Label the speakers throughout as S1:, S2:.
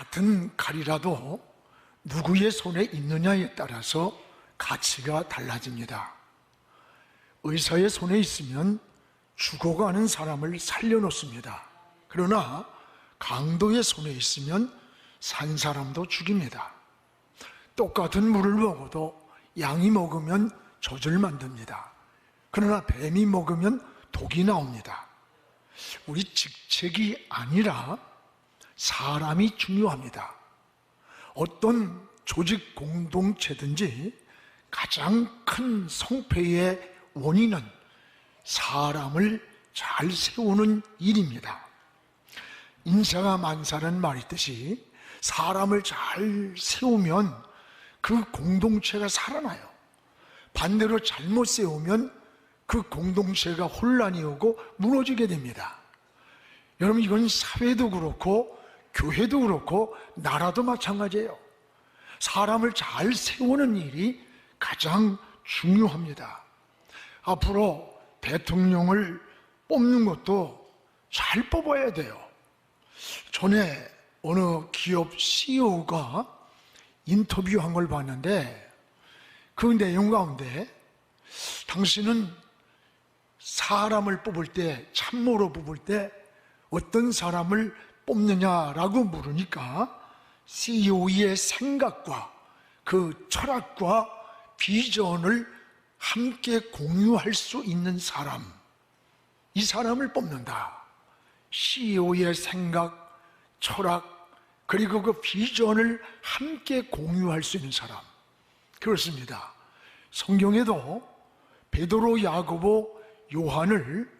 S1: 같은 칼이라도 누구의 손에 있느냐에 따라서 가치가 달라집니다. 의사의 손에 있으면 죽어가는 사람을 살려놓습니다. 그러나 강도의 손에 있으면 산 사람도 죽입니다. 똑같은 물을 먹어도 양이 먹으면 젖을 만듭니다. 그러나 뱀이 먹으면 독이 나옵니다. 우리 직책이 아니라 사람이 중요합니다. 어떤 조직 공동체든지 가장 큰 성패의 원인은 사람을 잘 세우는 일입니다. 인사가 만사라는 말이 있듯이 사람을 잘 세우면 그 공동체가 살아나요. 반대로 잘못 세우면 그 공동체가 혼란이 오고 무너지게 됩니다. 여러분, 이건 사회도 그렇고 교회도 그렇고 나라도 마찬가지예요. 사람을 잘 세우는 일이 가장 중요합니다. 앞으로 대통령을 뽑는 것도 잘 뽑아야 돼요. 전에 어느 기업 CEO가 인터뷰한 걸 봤는데 그 내용 가운데 당신은 사람을 뽑을 때, 참모로 뽑을 때 어떤 사람을 뽑느냐라고 물으니까 CEO의 생각과 그 철학과 비전을 함께 공유할 수 있는 사람, 이 사람을 뽑는다. CEO의 생각, 철학, 그리고 그 비전을 함께 공유할 수 있는 사람. 그렇습니다. 성경에도 베드로, 야고보, 요한을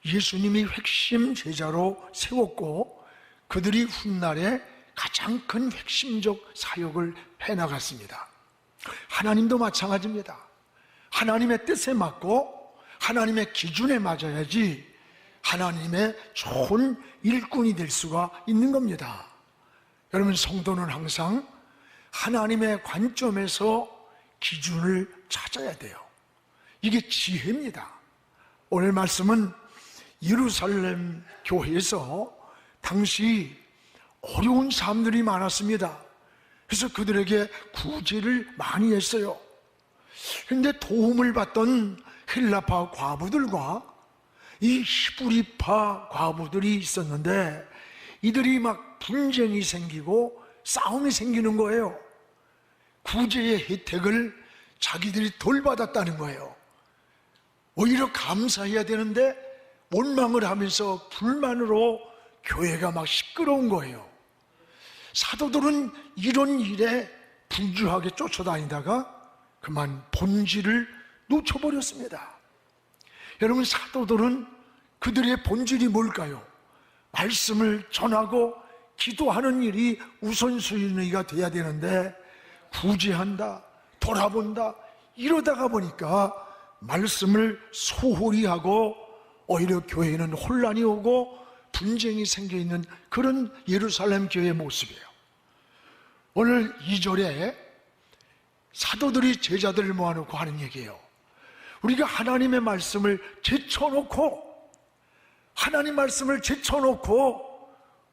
S1: 예수님이 핵심 제자로 세웠고 그들이 훗날에 가장 큰 핵심적 사역을 해나갔습니다. 하나님도 마찬가지입니다. 하나님의 뜻에 맞고 하나님의 기준에 맞아야지 하나님의 좋은 일꾼이 될 수가 있는 겁니다. 여러분, 성도는 항상 하나님의 관점에서 기준을 찾아야 돼요. 이게 지혜입니다. 오늘 말씀은 예루살렘 교회에서 당시 어려운 사람들이 많았습니다. 그래서 그들에게 구제를 많이 했어요. 그런데 도움을 받던 헬라파 과부들과 이 히브리파 과부들이 있었는데 이들이 막 분쟁이 생기고 싸움이 생기는 거예요. 구제의 혜택을 자기들이 덜 받았다는 거예요. 오히려 감사해야 되는데 원망을 하면서 불만으로 교회가 막 시끄러운 거예요. 사도들은 이런 일에 분주하게 쫓아다니다가 그만 본질을 놓쳐버렸습니다. 여러분, 사도들은 그들의 본질이 뭘까요? 말씀을 전하고 기도하는 일이 우선순위가 돼야 되는데 구제한다, 돌아본다 이러다가 보니까 말씀을 소홀히 하고 오히려 교회에는 혼란이 오고 분쟁이 생겨있는 그런 예루살렘 교회의 모습이에요. 오늘 2절에 사도들이 제자들을 모아놓고 하는 얘기예요. 우리가 하나님의 말씀을 제쳐놓고 하나님 말씀을 제쳐놓고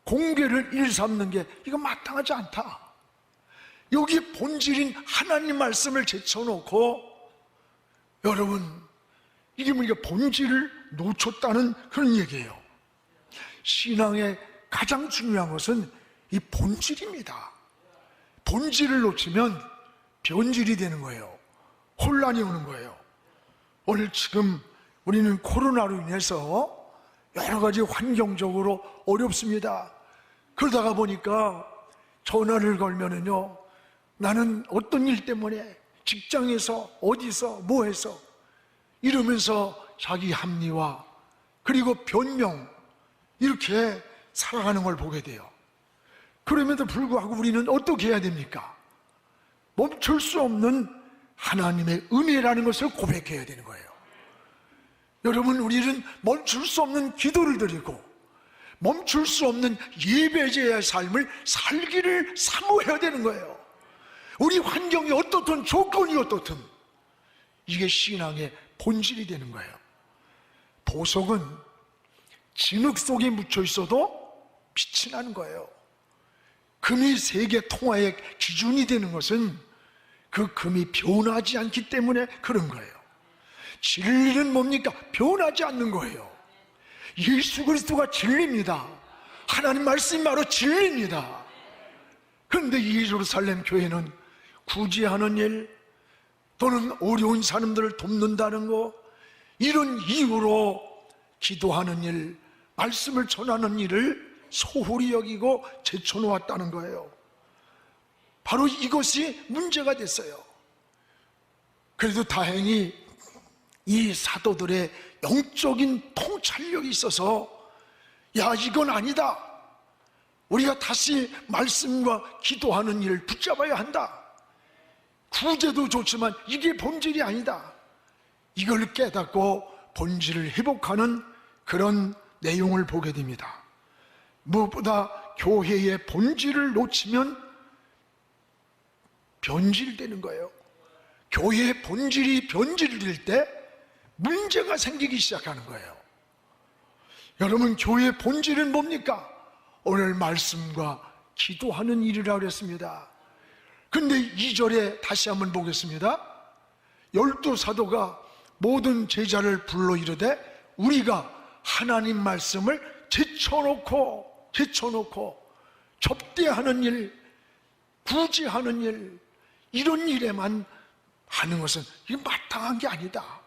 S1: 공개를 일삼는 게 이거 마땅하지 않다. 여기 본질인 하나님 말씀을 제쳐놓고 여러분, 이게 우리가 본질을 놓쳤다는 그런 얘기예요. 신앙의 가장 중요한 것은 이 본질입니다. 본질을 놓치면 변질이 되는 거예요. 혼란이 오는 거예요. 오늘 지금 우리는 코로나로 인해서 여러 가지 환경적으로 어렵습니다. 그러다가 보니까 전화를 걸면은요, 나는 어떤 일 때문에 직장에서 어디서 뭐 해서 이러면서 자기 합리화 그리고 변명 이렇게 살아가는 걸 보게 돼요. 그럼에도 불구하고 우리는 어떻게 해야 됩니까? 멈출 수 없는 하나님의 은혜라는 것을 고백해야 되는 거예요. 여러분, 우리는 멈출 수 없는 기도를 드리고 멈출 수 없는 예배자의 삶을 살기를 사모해야 되는 거예요. 우리 환경이 어떻든 조건이 어떻든 이게 신앙의 본질이 되는 거예요. 보석은 진흙 속에 묻혀 있어도 빛이 나는 거예요. 금이 세계 통화의 기준이 되는 것은 그 금이 변하지 않기 때문에 그런 거예요. 진리는 뭡니까? 변하지 않는 거예요. 예수 그리스도가 진리입니다. 하나님 말씀이 바로 진리입니다. 그런데 이 예루살렘 교회는 구제하는 일 또는 어려운 사람들을 돕는다는 거, 이런 이유로 기도하는 일, 말씀을 전하는 일을 소홀히 여기고 제쳐놓았다는 거예요. 바로 이것이 문제가 됐어요. 그래도 다행히 이 사도들의 영적인 통찰력이 있어서, 야, 이건 아니다, 우리가 다시 말씀과 기도하는 일을 붙잡아야 한다, 구제도 좋지만 이게 본질이 아니다, 이걸 깨닫고 본질을 회복하는 그런 내용을 보게 됩니다. 무엇보다 교회의 본질을 놓치면 변질되는 거예요. 교회의 본질이 변질될 때 문제가 생기기 시작하는 거예요. 여러분, 교회의 본질은 뭡니까? 오늘 말씀과 기도하는 일이라고 그랬습니다. 근데 2절에 다시 한번 보겠습니다. 12사도가 모든 제자를 불러 이르되 우리가 하나님 말씀을 제쳐놓고 접대하는 일, 구제하는 일, 이런 일에만 하는 것은 이게 마땅한 게 아니다.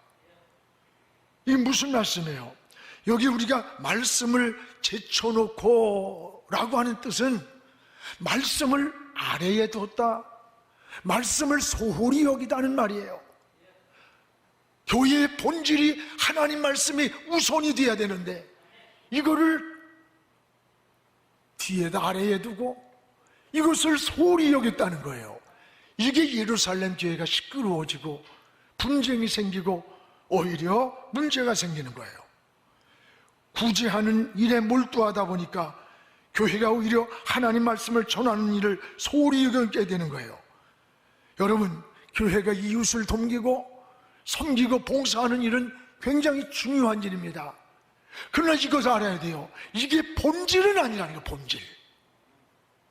S1: 이게 무슨 말씀이에요? 여기 우리가 말씀을 제쳐놓고 라고 하는 뜻은 말씀을 아래에 뒀다, 말씀을 소홀히 여기다는 말이에요. 교회의 본질이 하나님 말씀이 우선이 돼야 되는데 이거를 뒤에다 아래에 두고 이것을 소홀히 여겼다는 거예요. 이게 예루살렘 교회가 시끄러워지고 분쟁이 생기고 오히려 문제가 생기는 거예요. 구제하는 일에 몰두하다 보니까 교회가 오히려 하나님 말씀을 전하는 일을 소홀히 여기게 되는 거예요. 여러분, 교회가 이웃을 돕기고 섬기고 봉사하는 일은 굉장히 중요한 일입니다. 그러나 이것을 알아야 돼요. 이게 본질은 아니라는 거예요. 본질,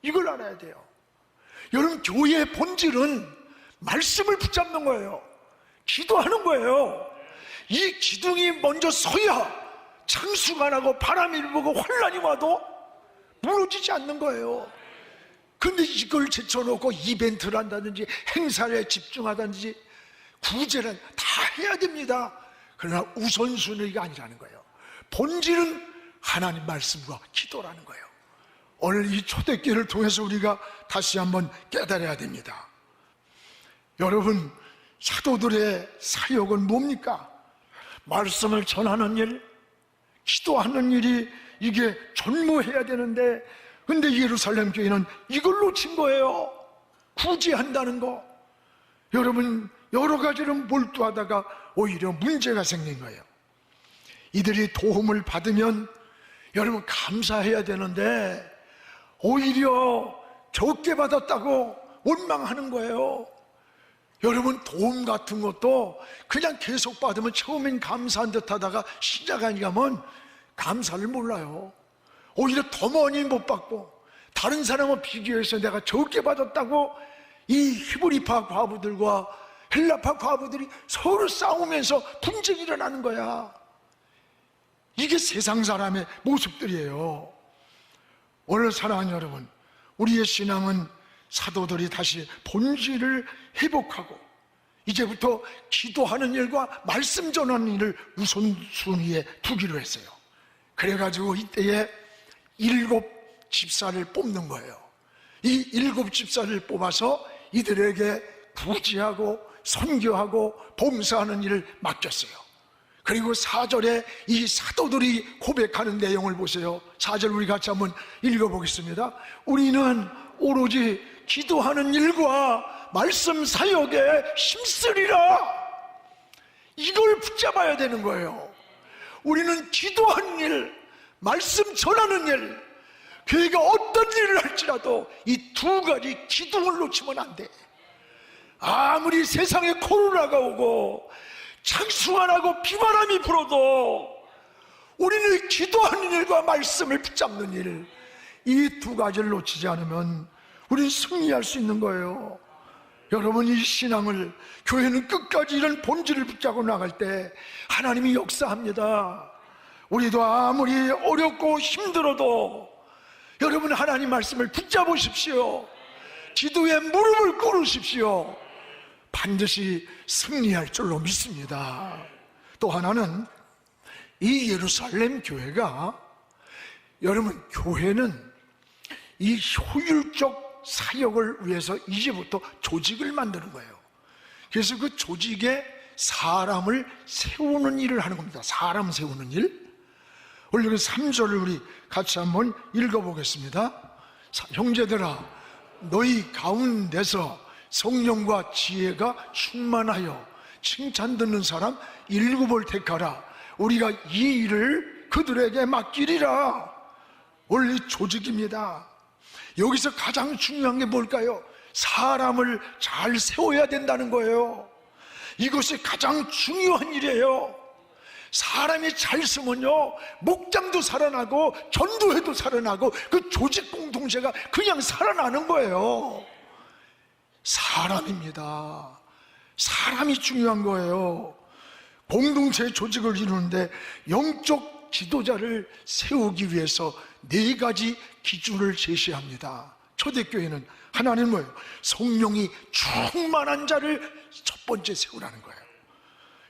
S1: 이걸 알아야 돼요. 여러분, 교회의 본질은 말씀을 붙잡는 거예요. 기도하는 거예요. 이 기둥이 먼저 서야 창수가 나고 바람이 불고 환란이 와도 무너지지 않는 거예요. 근데 이걸 제쳐놓고 이벤트를 한다든지 행사에 집중하든지 구제를 다 해야 됩니다. 그러나 우선순위가 아니라는 거예요. 본질은 하나님 말씀과 기도라는 거예요. 오늘 이 초대교회를 통해서 우리가 다시 한번 깨달아야 됩니다. 여러분, 사도들의 사역은 뭡니까? 말씀을 전하는 일, 기도하는 일이 이게 전무해야 되는데, 근데 예루살렘 교회는 이걸 놓친 거예요. 구제한다는 거. 여러분, 여러 가지로 몰두하다가 오히려 문제가 생긴 거예요. 이들이 도움을 받으면 여러분 감사해야 되는데 오히려 적게 받았다고 원망하는 거예요. 여러분, 도움 같은 것도 그냥 계속 받으면 처음엔 감사한 듯 하다가 시작하니 가면 감사를 몰라요. 오히려 더 많이 못 받고 다른 사람과 비교해서 내가 적게 받았다고 이 히브리파 과부들과 헬라파 과부들이 서로 싸우면서 분쟁이 일어나는 거야. 이게 세상 사람의 모습들이에요. 오늘 사랑하는 여러분, 우리의 신앙은 사도들이 다시 본질을 회복하고 이제부터 기도하는 일과 말씀 전하는 일을 우선순위에 두기로 했어요. 그래가지고 이때에 7 집사를 뽑는 거예요. 이 7 집사를 뽑아서 이들에게 구제하고 선교하고 봉사하는 일을 맡겼어요. 그리고 4절에 이 사도들이 고백하는 내용을 보세요. 4절 우리 같이 한번 읽어보겠습니다. 우리는 오로지 기도하는 일과 말씀 사역에 힘쓰리라. 이걸 붙잡아야 되는 거예요. 우리는 기도하는 일, 말씀 전하는 일, 교회가 어떤 일을 할지라도 이 2가지 기둥을 놓치면 안 돼. 아무리 세상에 코로나가 오고 창수가 나고 비바람이 불어도 우리는 기도하는 일과 말씀을 붙잡는 일, 이 2가지를 놓치지 않으면 우리는 승리할 수 있는 거예요. 여러분, 이 신앙을, 교회는 끝까지 이런 본질을 붙잡고 나갈 때 하나님이 역사합니다. 우리도 아무리 어렵고 힘들어도 여러분, 하나님 말씀을 붙잡으십시오. 기도에 무릎을 꿇으십시오. 반드시 승리할 줄로 믿습니다. 또 하나는 이 예루살렘 교회가, 여러분, 교회는 이 효율적 사역을 위해서 이제부터 조직을 만드는 거예요. 그래서 그 조직에 사람을 세우는 일을 하는 겁니다. 사람 세우는 일. 오늘 그 3절을 우리 같이 한번 읽어보겠습니다. 형제들아, 너희 가운데서 성령과 지혜가 충만하여 칭찬 듣는 사람 7을 택하라. 우리가 이 일을 그들에게 맡기리라. 원래 조직입니다. 여기서 가장 중요한 게 뭘까요? 사람을 잘 세워야 된다는 거예요. 이것이 가장 중요한 일이에요. 사람이 잘 쓰면요, 목장도 살아나고 전도회도 살아나고 그 조직 공동체가 그냥 살아나는 거예요. 사람입니다. 사람이 중요한 거예요. 공동체 조직을 이루는데 영적 지도자를 세우기 위해서 4가지 기준을 제시합니다. 초대교회는 하나는 뭐예요? 성령이 충만한 자를 첫 번째 세우라는 거예요.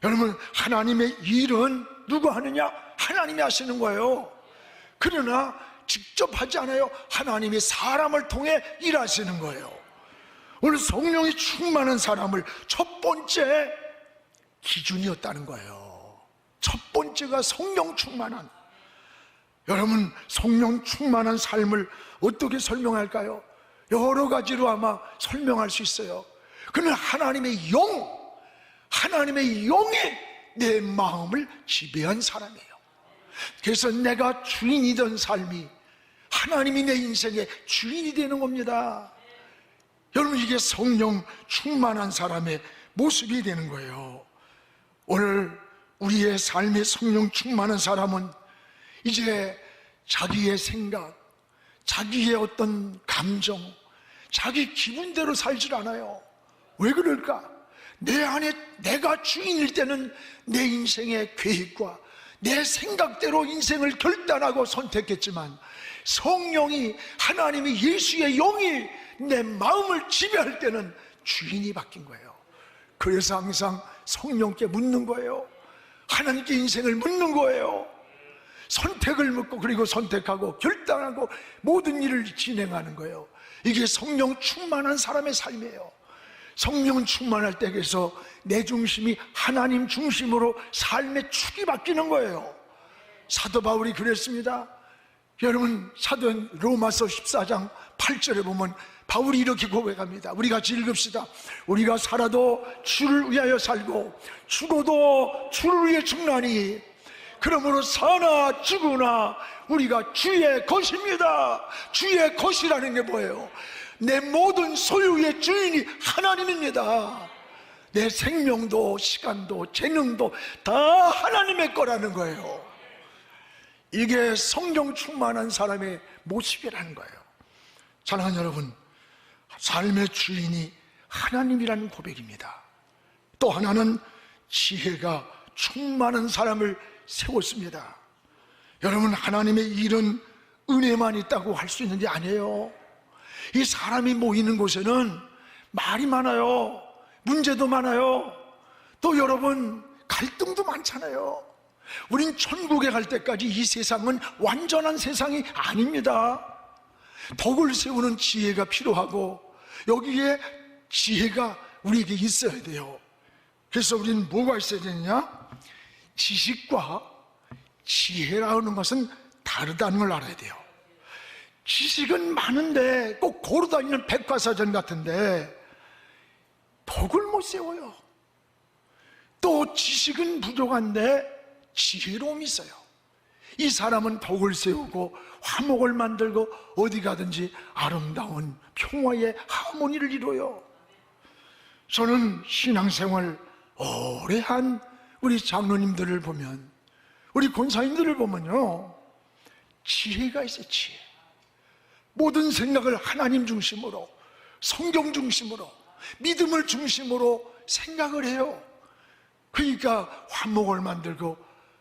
S1: 여러분, 하나님의 일은 누가 하느냐? 하나님이 하시는 거예요. 그러나 직접 하지 않아요. 하나님이 사람을 통해 일하시는 거예요. 오늘 성령이 충만한 사람을 첫 번째 기준이었다는 거예요. 첫 번째가 성령 충만한. 여러분, 성령 충만한 삶을 어떻게 설명할까요? 여러 가지로 아마 설명할 수 있어요. 그는 하나님의 영, 하나님의 영이 내 마음을 지배한 사람이에요. 그래서 내가 주인이던 삶이 하나님이 내 인생의 주인이 되는 겁니다. 여러분, 이게 성령 충만한 사람의 모습이 되는 거예요. 오늘 우리의 삶에 성령 충만한 사람은 이제 자기의 생각, 자기의 어떤 감정, 자기 기분대로 살질 않아요. 왜 그럴까? 내 안에 내가 주인일 때는 내 인생의 계획과 내 생각대로 인생을 결단하고 선택했지만, 성령이, 하나님이, 예수의 영이 내 마음을 지배할 때는 주인이 바뀐 거예요. 그래서 항상 성령께 묻는 거예요. 하나님께 인생을 묻는 거예요. 선택을 묻고, 그리고 선택하고 결단하고 모든 일을 진행하는 거예요. 이게 성령 충만한 사람의 삶이에요. 성령 충만할 때, 그래서 내 중심이 하나님 중심으로 삶의 축이 바뀌는 거예요. 사도 바울이 그랬습니다. 여러분, 사도 로마서 14장 8절에 보면 바울이 이렇게 고백합니다. 우리 같이 읽읍시다. 우리가 살아도 주를 위하여 살고 죽어도 주를 위해 죽나니 그러므로 사나 죽으나 우리가 주의 것입니다. 주의 것이라는 게 뭐예요? 내 모든 소유의 주인이 하나님입니다. 내 생명도 시간도 재능도 다 하나님의 거라는 거예요. 이게 성령 충만한 사람의 모습이라는 거예요. 사랑하는 여러분, 삶의 주인이 하나님이라는 고백입니다. 또 하나는 지혜가 충만한 사람을 세웠습니다. 여러분, 하나님의 일은 은혜만 있다고 할 수 있는 게 아니에요. 이 사람이 모이는 곳에는 말이 많아요. 문제도 많아요. 또 여러분, 갈등도 많잖아요. 우린 천국에 갈 때까지 이 세상은 완전한 세상이 아닙니다. 덕을 세우는 지혜가 필요하고, 여기에 지혜가 우리에게 있어야 돼요. 그래서 우리는 뭐가 있어야 되느냐? 지식과 지혜라는 것은 다르다는 걸 알아야 돼요. 지식은 많은데 꼭 고르다니는 백과사전 같은데 덕을 못 세워요. 또 지식은 부족한데 지혜로움이 있어요. 이 사람은 덕을 세우고 화목을 만들고 어디 가든지 아름다운 평화의 하모니를 이뤄요. 저는 신앙생활 오래 한 우리 장로님들을 보면, 우리 권사님들을 보면요, 지혜가 있어요. 지혜. 모든 생각을 하나님 중심으로, 성경 중심으로, 믿음을 중심으로 생각을 해요. 그러니까 화목을 만들고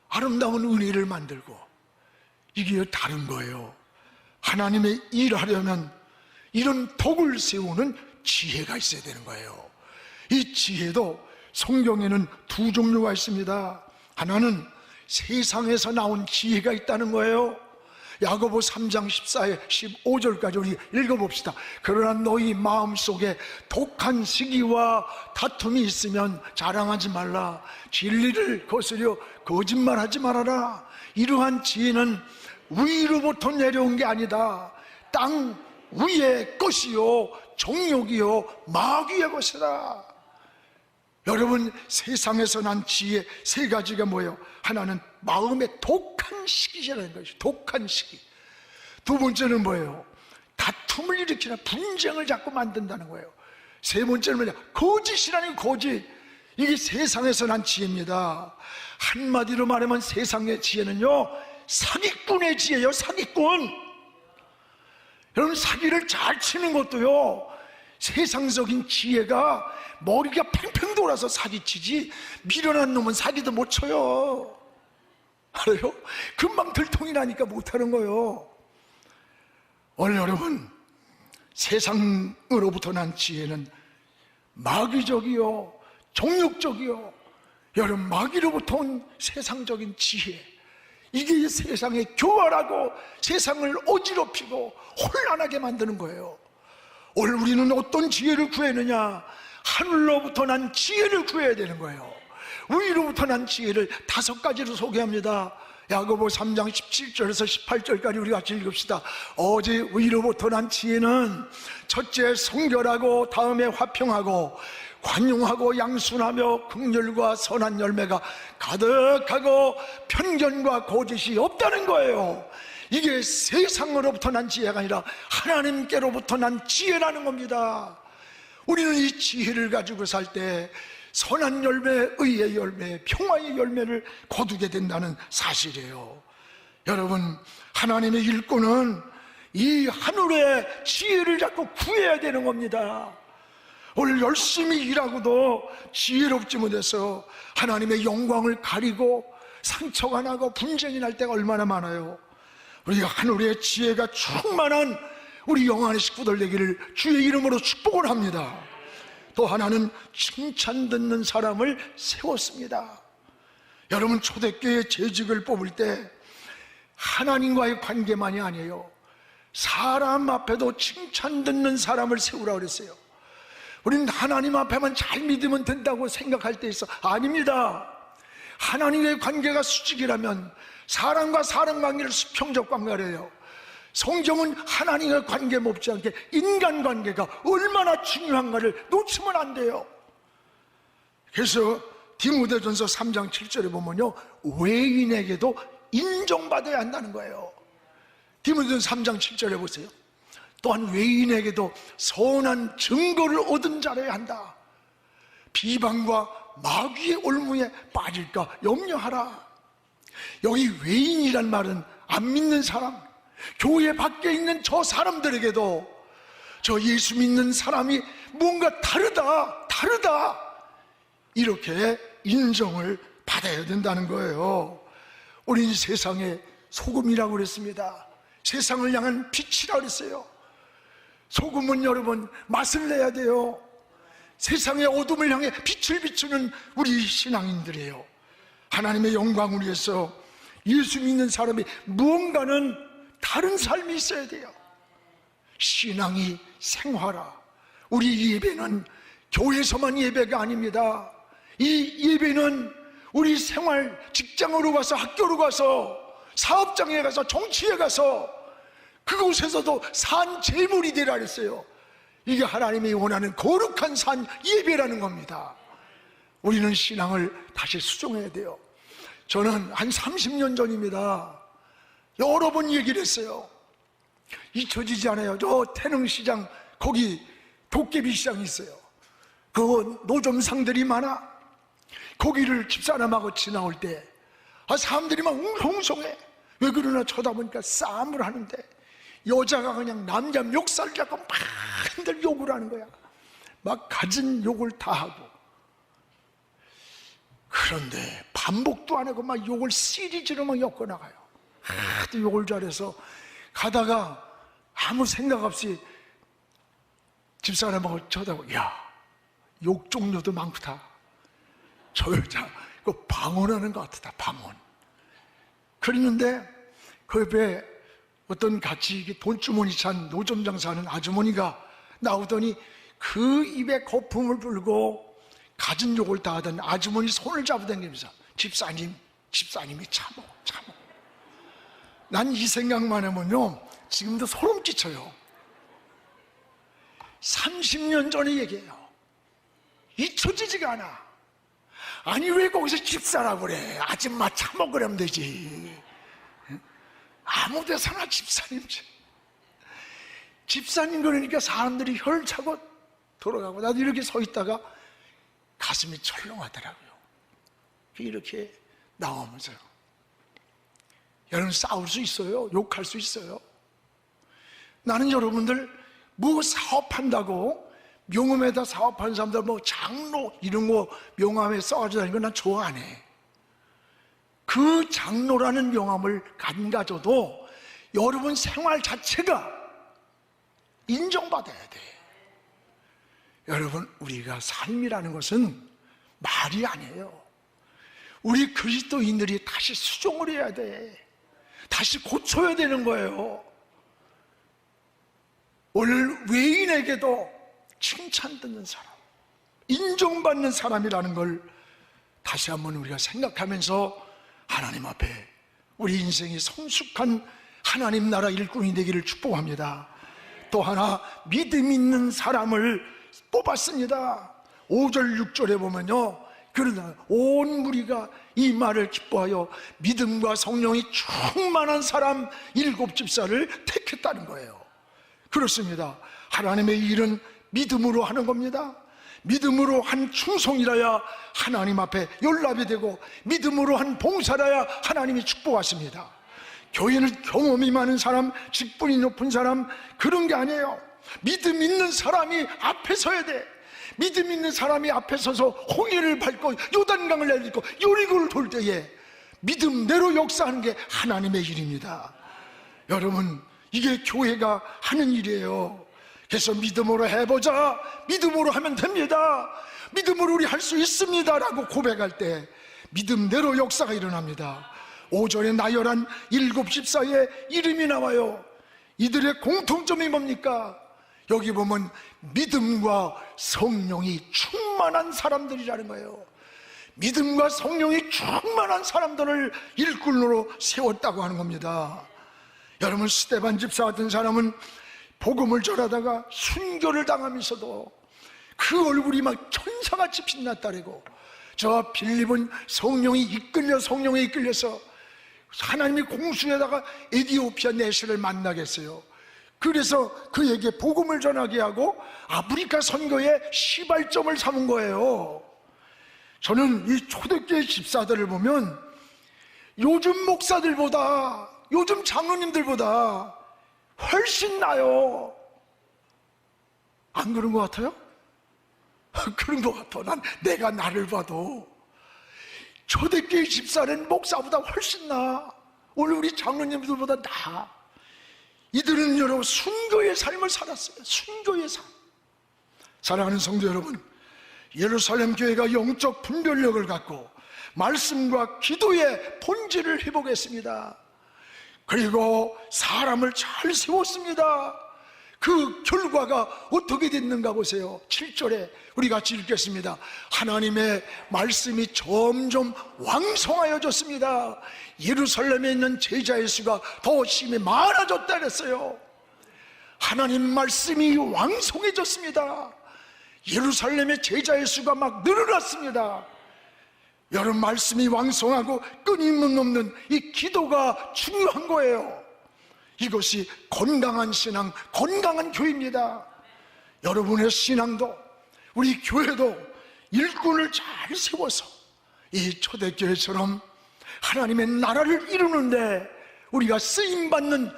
S1: 아름다운 은혜를 만들고, 이게 다른 거예요. 하나님의 일하려면 이런 덕을 세우는 지혜가 있어야 되는 거예요. 이 지혜도 성경에는 두 종류가 있습니다. 하나는 세상에서 나온 지혜가 있다는 거예요. 야고보 3장 14에 15절까지 우리 읽어봅시다. 그러나 너희 마음속에 독한 시기와 다툼이 있으면 자랑하지 말라. 진리를 거스려 거짓말하지 말아라. 이러한 지혜는 위로부터 내려온 게 아니다. 땅 위의 것이요 정욕이요 마귀의 것이다. 여러분, 세상에서 난 지혜 세 가지가 뭐예요? 하나는 마음의 독한 시기라는 것이죠. 독한 시기. 두 번째는 뭐예요? 다툼을 일으키는 분쟁을 자꾸 만든다는 거예요. 세 번째는 뭐냐? 거짓이라는 거짓. 이게 세상에서 난 지혜입니다. 한마디로 말하면 세상의 지혜는요, 사기꾼의 지혜예요. 사기꾼. 여러분, 사기를 잘 치는 것도요, 세상적인 지혜가 머리가 팽팽 돌아서 사기치지, 미련한 놈은 사기도 못 쳐요. 알아요? 금방 들통이 나니까 못하는 거예요. 오늘 여러분, 세상으로부터 난 지혜는 마귀적이요 정욕적이요, 여러분, 마귀로부터 온 세상적인 지혜, 이게 세상에 교활하고 세상을 어지럽히고 혼란하게 만드는 거예요. 오늘 우리는 어떤 지혜를 구했느냐? 하늘로부터 난 지혜를 구해야 되는 거예요. 위로부터 난 지혜를 5가지로 소개합니다. 야고보 3장 17절에서 18절까지 우리 같이 읽읍시다. 어제 위로부터 난 지혜는 첫째 성결하고, 다음에 화평하고, 관용하고, 양순하며, 긍휼과 선한 열매가 가득하고, 편견과 거짓이 없다는 거예요. 이게 세상으로부터 난 지혜가 아니라 하나님께로부터 난 지혜라는 겁니다. 우리는 이 지혜를 가지고 살 때 선한 열매, 의의 열매, 평화의 열매를 거두게 된다는 사실이에요. 여러분, 하나님의 일꾼은 이 하늘의 지혜를 자꾸 구해야 되는 겁니다. 오늘 열심히 일하고도 지혜롭지 못해서 하나님의 영광을 가리고 상처가 나고 분쟁이 날 때가 얼마나 많아요. 우리가 하늘의 지혜가 충만한 우리 영안의 식구들 되기를 주의 이름으로 축복을 합니다. 또 하나는 칭찬 듣는 사람을 세웠습니다. 여러분, 초대교회 재직을 뽑을 때 하나님과의 관계만이 아니에요. 사람 앞에도 칭찬 듣는 사람을 세우라고 그랬어요. 우리는 하나님 앞에만 잘 믿으면 된다고 생각할 때 있어. 아닙니다. 하나님의 관계가 수직이라면 사람과 사람 관계를 수평적 관계를 해요. 성경은 하나님의 관계 못지않게 인간관계가 얼마나 중요한가를 놓치면 안 돼요. 그래서 디모데전서 3장 7절에 보면요, 외인에게도 인정받아야 한다는 거예요. 디모데전서 3장 7절에 보세요. 또한 외인에게도 선한 증거를 얻은 자라야 한다. 비방과 마귀의 올무에 빠질까 염려하라. 여기 외인이란 말은 안 믿는 사람, 교회 밖에 있는 저 사람들에게도 저 예수 믿는 사람이 뭔가 다르다 이렇게 인정을 받아야 된다는 거예요. 우리는 세상의 소금이라고 그랬습니다. 세상을 향한 빛이라고 그랬어요. 소금은 여러분 맛을 내야 돼요. 세상의 어둠을 향해 빛을 비추는 우리 신앙인들이에요. 하나님의 영광을 위해서 예수 믿는 사람이 무언가는 다른 삶이 있어야 돼요. 신앙이 생활화. 우리 예배는 교회에서만 예배가 아닙니다. 이 예배는 우리 생활, 직장으로 가서, 학교로 가서, 사업장에 가서, 정치에 가서, 그곳에서도 산 제물이 되라 그랬어요. 이게 하나님이 원하는 거룩한 산 예배라는 겁니다. 우리는 신앙을 다시 수정해야 돼요. 저는 한 30년 전입니다. 여러 번 얘기를 했어요. 잊혀지지 않아요. 저 태릉시장 거기 도깨비 시장이 있어요. 그 노점상들이 많아. 거기를 집사람하고 지나올 때 사람들이 막 웅성해. 왜 그러나 쳐다보니까 싸움을 하는데 여자가 그냥 남자 멱살 잡고 막 한들 욕을 하는 거야. 막 갖은 욕을 다 하고. 그런데 반복도 안 하고 막 욕을 시리즈로 막 엮어나가요. 하도 욕을 잘해서 가다가 아무 생각 없이 집사람하고 쳐다보고, 야, 욕 종류도 많다. 저 여자 그 방언하는 것 같다. 방언. 그랬는데 그 옆에 어떤 같이 돈주머니 찬 노점 장사하는 아주머니가 나오더니 그 입에 거품을 불고 갖은 욕을 다 하던 아주머니 손을 잡아당기면서, 집사님이 참어. 난 이 생각만 하면요 지금도 소름 끼쳐요. 30년 전의 얘기예요. 잊혀지지가 않아. 아니 왜 거기서 집사라고 그래? 아줌마 참어 그러면 되지. 아무 데서나 집사님 그러니까 사람들이 혈차고 돌아가고, 나도 이렇게 서 있다가 가슴이 철렁하더라고요. 이렇게 나오면서요. 여러분 싸울 수 있어요. 욕할 수 있어요. 나는 여러분들 뭐 사업한다고 명함에다 사업하는 사람들 뭐 장로 이런 거 명함에 써가지고 다니는 건 난 좋아 안 해. 그 장로라는 명함을 안 가져도 여러분 생활 자체가 인정받아야 돼. 여러분 우리가 삶이라는 것은 말이 아니에요. 우리 그리스도인들이 다시 수정을 해야 돼. 다시 고쳐야 되는 거예요. 오늘 외인에게도 칭찬 듣는 사람, 인정받는 사람이라는 걸 다시 한번 우리가 생각하면서 하나님 앞에 우리 인생이 성숙한 하나님 나라 일꾼이 되기를 축복합니다. 또 하나 믿음 있는 사람을 뽑았습니다. 5절 6절에 보면요, 그러나 온 무리가 이 말을 기뻐하여 믿음과 성령이 충만한 사람 7집사를 택했다는 거예요. 그렇습니다. 하나님의 일은 믿음으로 하는 겁니다. 믿음으로 한 충성이라야 하나님 앞에 연락이 되고, 믿음으로 한 봉사라야 하나님이 축복하십니다. 교회는 경험이 많은 사람, 직분이 높은 사람 그런 게 아니에요. 믿음 있는 사람이 앞에 서야 돼. 믿음 있는 사람이 앞에 서서 홍해를 밟고 요단강을 내리고 여리고를 돌 때에 믿음대로 역사하는 게 하나님의 일입니다. 여러분 이게 교회가 하는 일이에요. 그래서 믿음으로 해보자, 믿음으로 하면 됩니다, 믿음으로 우리 할 수 있습니다 라고 고백할 때 믿음대로 역사가 일어납니다. 5절에 나열한 7집사의 이름이 나와요. 이들의 공통점이 뭡니까? 여기 보면 믿음과 성령이 충만한 사람들이라는 거예요. 믿음과 성령이 충만한 사람들을 일꾼으로 세웠다고 하는 겁니다. 여러분 스데반 집사 같은 사람은 복음을 전하다가 순교를 당하면서도 그 얼굴이 막 천사같이 빛났다래고, 저 빌립은 성령에 이끌려서 하나님이 공수에다가 에디오피아 내시를 만나겠어요. 그래서 그에게 복음을 전하게 하고 아프리카 선교에 시발점을 삼은 거예요. 저는 이 초대교회 집사들을 보면 요즘 목사들보다, 요즘 장로님들보다 훨씬 나요. 안 그런 것 같아요? 그런 것 같아. 내가 나를 봐도 초대교회 집사는 목사보다 훨씬 나. 오늘 우리 장로님들보다 나. 이들은 여러분 순교의 삶을 살았어요. 순교의 삶. 사랑하는 성도 여러분, 예루살렘 교회가 영적 분별력을 갖고 말씀과 기도의 본질을 회복했습니다. 그리고 사람을 잘 세웠습니다. 그 결과가 어떻게 됐는가 보세요. 7절에 우리 같이 읽겠습니다. 하나님의 말씀이 점점 왕성하여졌습니다. 예루살렘에 있는 제자의 수가 더 심히 많아졌다 그랬어요. 하나님 말씀이 왕성해졌습니다. 예루살렘의 제자의 수가 막 늘어났습니다. 여러분 말씀이 왕성하고 끊임없는 이 기도가 중요한 거예요. 이것이 건강한 신앙, 건강한 교회입니다. 여러분의 신앙도 우리 교회도 일꾼을 잘 세워서 이 초대교회처럼 하나님의 나라를 이루는데 우리가 쓰임받는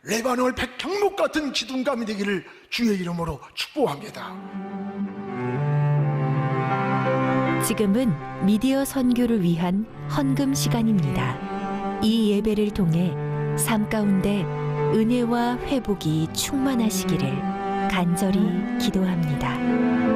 S1: 레바논 백향목 같은 기둥감이 되기를 주의 이름으로 축복합니다.
S2: 지금은 미디어 선교를 위한 헌금 시간입니다. 이 예배를 통해 삶 가운데 은혜와 회복이 충만하시기를 간절히 기도합니다.